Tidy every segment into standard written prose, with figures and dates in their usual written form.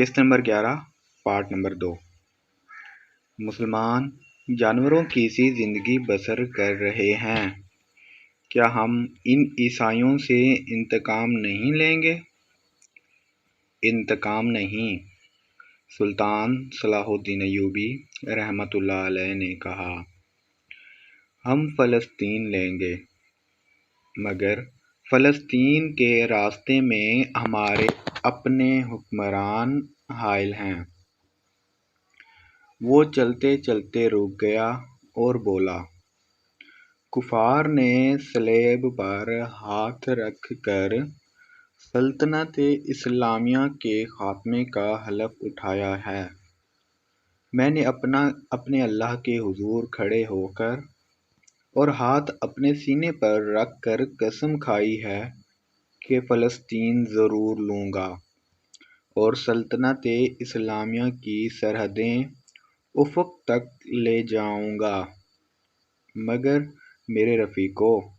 قسط number 11 part number 2۔ مسلمان جانوروں کی سی زندگی بسر کر رہے ہیں، کیا ہم ان عیسائیوں سے انتقام نہیں لیں گے؟ انتقام نہیں۔ سلطان صلاح الدین ایوبی رحمۃ اللہ علیہ نے کہا، ہم فلسطین لیں گے، مگر فلسطین کے راستے میں ہمارے اپنے حکمران حائل ہیں۔ وہ چلتے چلتے رک گیا اور بولا، کفار نے صلیب پر ہاتھ رکھ کر سلطنت اسلامیہ کے خاتمے کا حلف اٹھایا ہے۔ میں نے اپنے اللہ کے حضور کھڑے ہو کر اور ہاتھ اپنے سینے پر رکھ کر قسم کھائی ہے کہ فلسطین ضرور لوں گا اور سلطنت اسلامیہ کی سرحدیں افق تک لے جاؤں گا، مگر میرے رفیقو،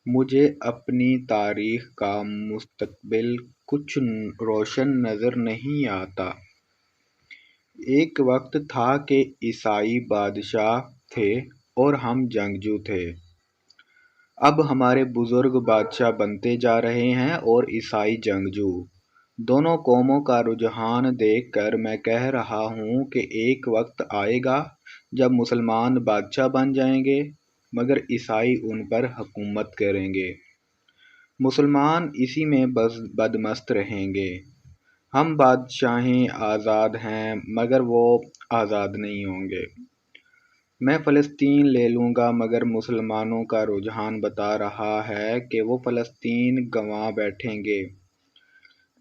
مجھے اپنی تاریخ کا مستقبل کچھ روشن نظر نہیں آتا۔ ایک وقت تھا کہ عیسائی بادشاہ تھے اور ہم جنگجو تھے۔ اب ہمارے بزرگ بادشاہ بنتے جا رہے ہیں اور عیسائی جنگجو۔ دونوں قوموں کا رجحان دیکھ کر میں کہہ رہا ہوں کہ ایک وقت آئے گا جب مسلمان بادشاہ بن جائیں گے، مگر عیسائی ان پر حکومت کریں گے۔ مسلمان اسی میں بدمست رہیں گے۔ ہم بادشاہیں آزاد ہیں، مگر وہ آزاد نہیں ہوں گے۔ میں فلسطین لے لوں گا، مگر مسلمانوں کا رجحان بتا رہا ہے کہ وہ فلسطین گنوا بیٹھیں گے۔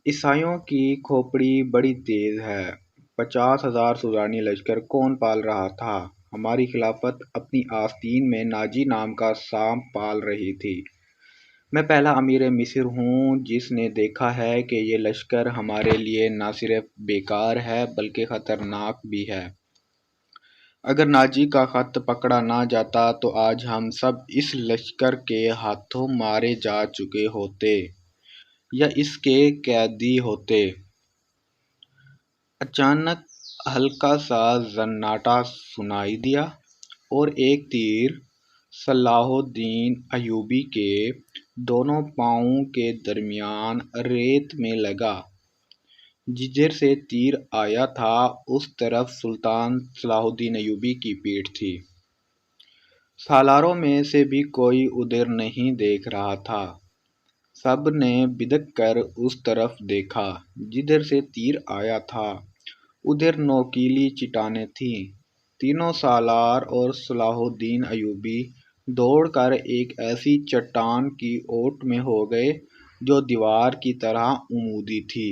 عیسائیوں کی کھوپڑی بڑی تیز ہے۔ 50,000 سودانی لشکر کون پال رہا تھا؟ ہماری خلافت اپنی آستین میں ناجی نام کا سانپ پال رہی تھی۔ میں پہلا امیر مصر ہوں جس نے دیکھا ہے کہ یہ لشکر ہمارے لیے نہ صرف بیکار ہے بلکہ خطرناک بھی ہے۔ اگر ناجی کا خط پکڑا نہ جاتا تو آج ہم سب اس لشکر کے ہاتھوں مارے جا چکے ہوتے یا اس کے قیدی ہوتے۔ اچانک ہلکا سا زناٹا سنائی دیا اور ایک تیر صلاح الدین ایوبی کے دونوں پاؤں کے درمیان ریت میں لگا۔ جدھر سے تیر آیا تھا اس طرف سلطان صلاح الدین ایوبی کی پیٹھ تھی۔ سالاروں میں سے بھی کوئی ادھر نہیں دیکھ رہا تھا۔ سب نے بدک کر اس طرف دیکھا جدھر سے تیر آیا تھا۔ ادھر نوکیلی چٹانیں تھیں۔ تینوں سالار اور صلاح الدین ایوبی دوڑ کر ایک ایسی چٹان کی اوٹ میں ہو گئے جو دیوار کی طرح عمودی تھی۔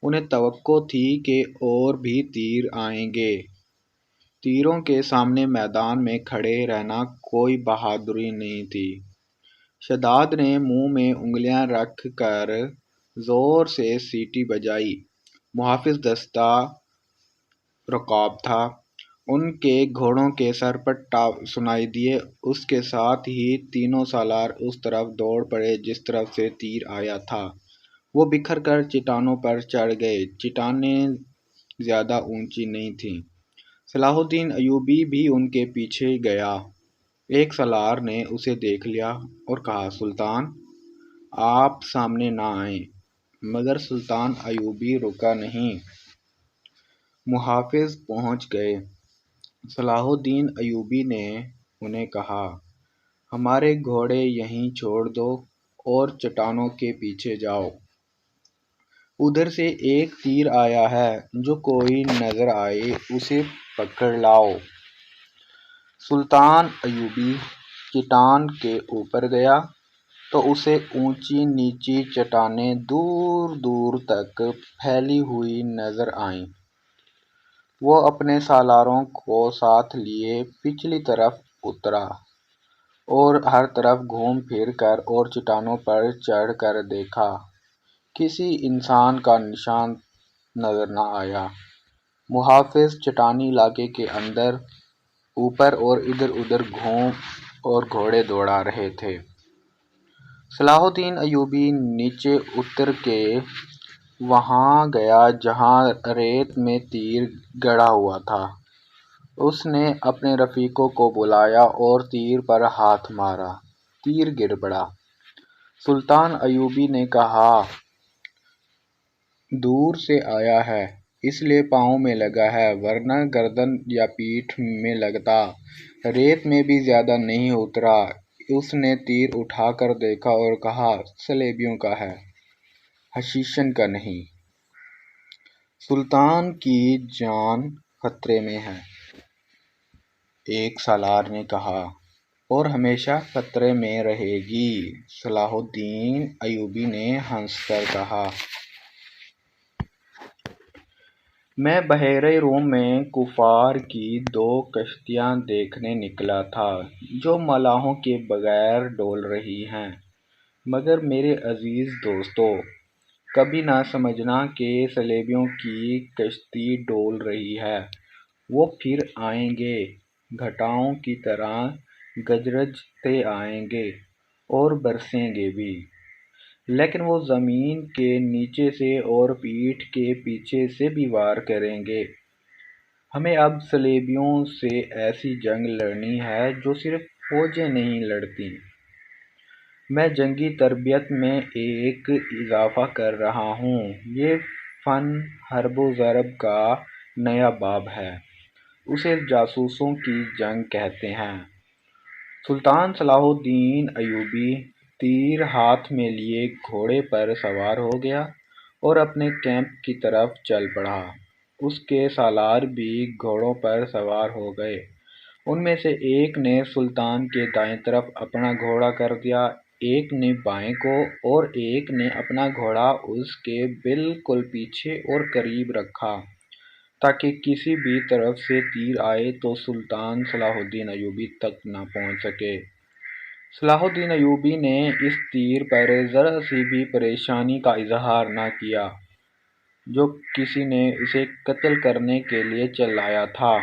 انہیں توقع تھی کہ اور بھی تیر آئیں گے۔ تیروں کے سامنے میدان میں کھڑے رہنا کوئی بہادری نہیں تھی۔ شداد نے منہ میں انگلیاں رکھ کر زور سے سیٹی بجائی۔ محافظ دستہ رکاب تھا۔ ان کے گھوڑوں کے سرپٹ سنائی دیے۔ اس کے ساتھ ہی تینوں سالار اس طرف دوڑ پڑے جس طرف سے تیر آیا تھا۔ وہ بکھر کر چٹانوں پر چڑھ گئے۔ چٹانیں زیادہ اونچی نہیں تھیں۔ صلاح الدین ایوبی بھی ان کے پیچھے گیا۔ ایک سالار نے اسے دیکھ لیا اور کہا، سلطان، آپ سامنے نہ آئیں، مگر سلطان ایوبی رکا نہیں۔ محافظ پہنچ گئے۔ صلاح الدین ایوبی نے انہیں کہا، ہمارے گھوڑے یہیں چھوڑ دو اور چٹانوں کے پیچھے جاؤ۔ ادھر سے ایک تیر آیا ہے، جو کوئی نظر آئے اسے پکڑ لاؤ۔ سلطان ایوبی چٹان کے اوپر گیا تو اسے اونچی نیچی چٹانیں دور دور تک پھیلی ہوئی نظر آئیں۔ وہ اپنے سالاروں کو ساتھ لیے پچھلی طرف اترا اور ہر طرف گھوم پھر کر اور چٹانوں پر چڑھ کر دیکھا۔ کسی انسان کا نشان نظر نہ آیا۔ محافظ چٹانی علاقے کے اندر، اوپر اور ادھر ادھر گھوم اور گھوڑے دوڑا رہے تھے۔ صلاح الدین ایوبی نیچے اتر کے وہاں گیا جہاں ریت میں تیر گڑا ہوا تھا۔ اس نے اپنے رفیقوں کو بلایا اور تیر پر ہاتھ مارا، تیر گر پڑا۔ سلطان ایوبی نے کہا، دور سے آیا ہے اس لیے پاؤں میں لگا ہے، ورنہ گردن یا پیٹھ میں لگتا۔ ریت میں بھی زیادہ نہیں اترا۔ اس نے تیر اٹھا کر دیکھا اور کہا، سلیبیوں کا ہے، حشیشن کا نہیں۔ سلطان کی جان خطرے میں ہے، ایک سالار نے کہا، اور ہمیشہ خطرے میں رہے گی۔ صلاح الدین ایوبی نے ہنس کر کہا، میں بحیرہ روم میں کفار کی 2 کشتیاں دیکھنے نکلا تھا جو ملاحوں کے بغیر ڈول رہی ہیں، مگر میرے عزیز دوستو، کبھی نہ سمجھنا کہ صلیبیوں کی کشتی ڈول رہی ہے۔ وہ پھر آئیں گے، گھٹاؤں کی طرح گرجتے آئیں گے اور برسیں گے بھی، لیکن وہ زمین کے نیچے سے اور پیٹھ کے پیچھے سے بھی وار کریں گے۔ ہمیں اب صلیبیوں سے ایسی جنگ لڑنی ہے جو صرف فوجیں نہیں لڑتیں۔ میں جنگی تربیت میں ایک اضافہ کر رہا ہوں۔ یہ فن حرب و ضرب کا نیا باب ہے، اسے جاسوسوں کی جنگ کہتے ہیں۔ سلطان صلاح الدین ایوبی تیر ہاتھ میں لیے گھوڑے پر سوار ہو گیا اور اپنے کیمپ کی طرف چل پڑا۔ اس کے سالار بھی گھوڑوں پر سوار ہو گئے۔ ان میں سے ایک نے سلطان کے دائیں طرف اپنا گھوڑا کر دیا، ایک نے بائیں کو، اور ایک نے اپنا گھوڑا اس کے بالکل پیچھے اور قریب رکھا تاکہ کسی بھی طرف سے تیر آئے تو سلطان صلاح الدین ایوبی تک نہ پہنچ سکے۔ صلاح الدین ایوبی نے اس تیر پر ذرا سی بھی پریشانی کا اظہار نہ کیا جو کسی نے اسے قتل کرنے کے لیے چلایا تھا۔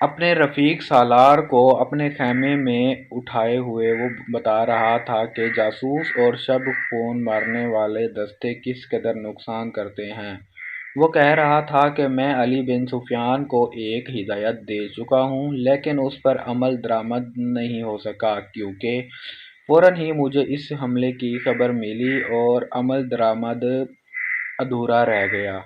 اپنے رفیق سالار کو اپنے خیمے میں اٹھائے ہوئے وہ بتا رہا تھا کہ جاسوس اور شب خون مارنے والے دستے کس قدر نقصان کرتے ہیں۔ وہ کہہ رہا تھا کہ میں علی بن سفیان کو ایک ہدایت دے چکا ہوں، لیکن اس پر عمل درآمد نہیں ہو سکا کیونکہ فوراً ہی مجھے اس حملے کی خبر ملی اور عمل درآمد ادھورا رہ گیا۔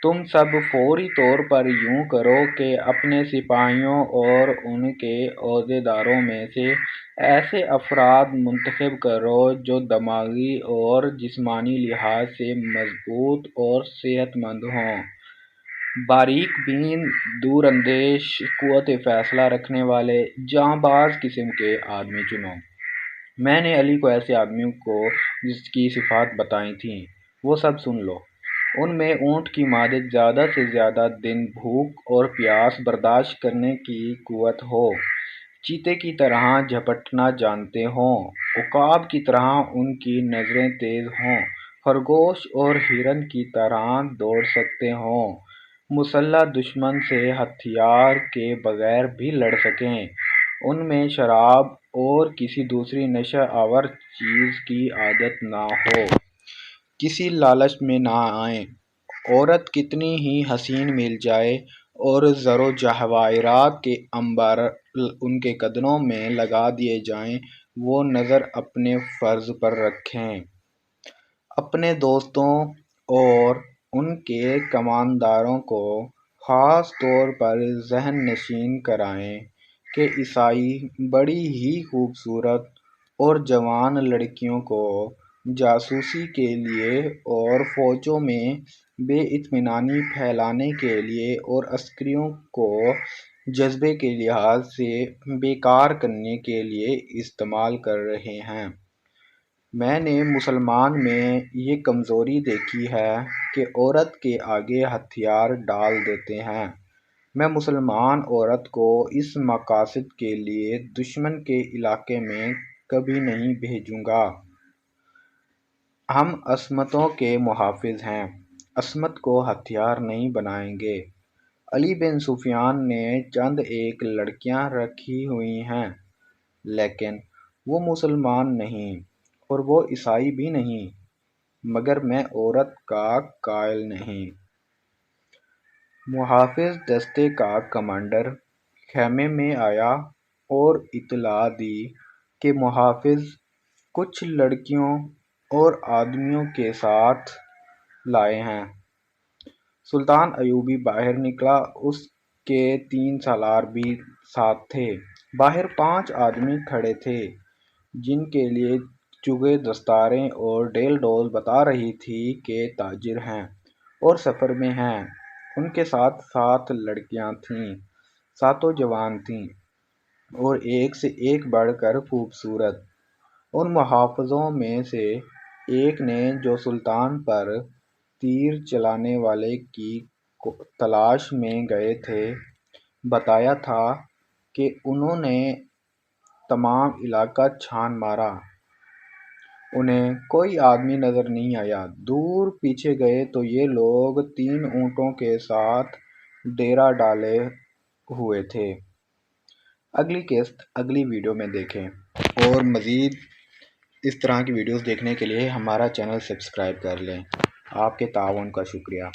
تم سب فوری طور پر یوں کرو کہ اپنے سپاہیوں اور ان کے عہدیداروں میں سے ایسے افراد منتخب کرو جو دماغی اور جسمانی لحاظ سے مضبوط اور صحت مند ہوں، باریک بین، دور اندیش، قوت فیصلہ رکھنے والے، جاں باز قسم کے آدمی چنو۔ میں نے علی کو ایسے آدمیوں کو جس کی صفات بتائی تھیں، وہ سب سن لو۔ ان میں اونٹ کی مانند زیادہ سے زیادہ دن بھوک اور پیاس برداشت کرنے کی قوت ہو، چیتے کی طرح جھپٹنا جانتے ہوں، عقاب کی طرح ان کی نظریں تیز ہوں، خرگوش اور ہرن کی طرح دوڑ سکتے ہوں، مسلح دشمن سے ہتھیار کے بغیر بھی لڑ سکیں، ان میں شراب اور کسی دوسری نشہ آور چیز کی عادت نہ ہو، کسی لالچ میں نہ آئیں، عورت کتنی ہی حسین مل جائے اور زر و جواہرات کے انبار ان کے قدموں میں لگا دیے جائیں، وہ نظر اپنے فرض پر رکھیں، اپنے دوستوں اور ان کے کمانداروں کو خاص طور پر ذہن نشین کرائیں کہ عیسائی بڑی ہی خوبصورت اور جوان لڑکیوں کو جاسوسی کے لیے اور فوجوں میں بے اطمینانی پھیلانے کے لیے اور عسکریوں کو جذبے کے لحاظ سے بیکار کرنے کے لیے استعمال کر رہے ہیں۔ میں نے مسلمان میں یہ کمزوری دیکھی ہے کہ عورت کے آگے ہتھیار ڈال دیتے ہیں۔ میں مسلمان عورت کو اس مقصد کے لیے دشمن کے علاقے میں کبھی نہیں بھیجوں گا۔ ہم عصمتوں کے محافظ ہیں، عصمت کو ہتھیار نہیں بنائیں گے۔ علی بن سفیان نے چند ایک لڑکیاں رکھی ہوئی ہیں، لیکن وہ مسلمان نہیں، اور وہ عیسائی بھی نہیں، مگر میں عورت کا قائل نہیں۔ محافظ دستے کا کمانڈر خیمے میں آیا اور اطلاع دی کہ محافظ کچھ لڑکیوں اور آدمیوں کے ساتھ لائے ہیں۔ سلطان ایوبی باہر نکلا، اس کے 3 سالار بھی ساتھ تھے۔ باہر 5 آدمی کھڑے تھے جن کے لیے چگے دستاریں اور ڈیل ڈول بتا رہی تھی کہ تاجر ہیں اور سفر میں ہیں۔ ان کے ساتھ 7 لڑکیاں تھیں، ساتوں جوان تھیں اور ایک سے ایک بڑھ کر خوبصورت۔ ان محافظوں میں سے ایک نے، جو سلطان پر تیر چلانے والے کی تلاش میں گئے تھے، بتایا تھا کہ انہوں نے تمام علاقہ چھان مارا، انہیں کوئی آدمی نظر نہیں آیا۔ دور پیچھے گئے تو یہ لوگ 3 اونٹوں کے ساتھ ڈیرا ڈالے ہوئے تھے۔ اگلی قسط اگلی ویڈیو میں دیکھیں، اور مزید اس طرح کی ویڈیوز دیکھنے کے لیے ہمارا چینل سبسکرائب کر لیں۔ آپ کے تعاون کا شکریہ۔